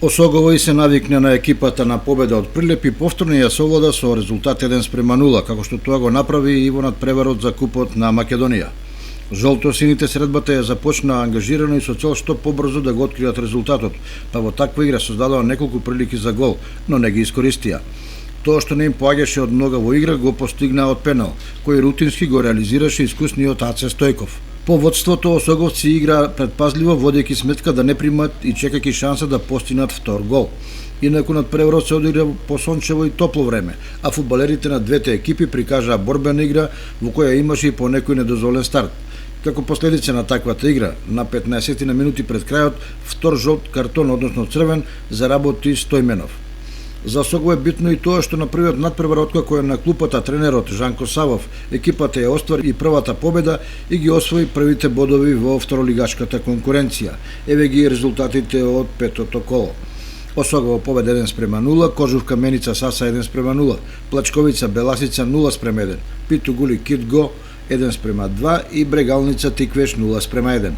Осоговој се навикна на екипата на победа од Прилеп и повторно ја совлада со резултат 1:0, како што тоа го направи и во надпреварот за Купот на Македонија. Жолто-сините средбата ја започна ангажирано и со цел што побрзо да го откријат резултатот, па во таква игра создадоа неколку прилики за гол, но не ги искористија. Тоа што не им поаѓаше од нога во игра го постигнаа од пенал, кој рутински го реализираше искусниот Аце Стојков. По водството осоговци игра предпазливо, водејќи сметка да не примат и чекајќи шанса да постигнат втор гол. Инаку надпреварот се одигра по сончево и топло време, а фудбалерите на двете екипи прикажаа борбена игра во која имаше и по некој недозволен старт. Како последица на таквата игра, на 15 на минути пред крајот, втор жолт картон, односно црвен, заработи Стојменов. За Осогово е битно и тоа што на првиот надпревар откако е на клупата тренерот Жанко Савов, екипата ја оствари и првата победа и ги освои првите бодови во второлигашката конкуренција. Еве ги резултатите од петото коло. Осогово победа 1:0, Кожувка Меница Саса 1:0, Плачковица Беласица 0:1, Питу Гули Китго 1:2 и Брегалница Тиквеш 0:1.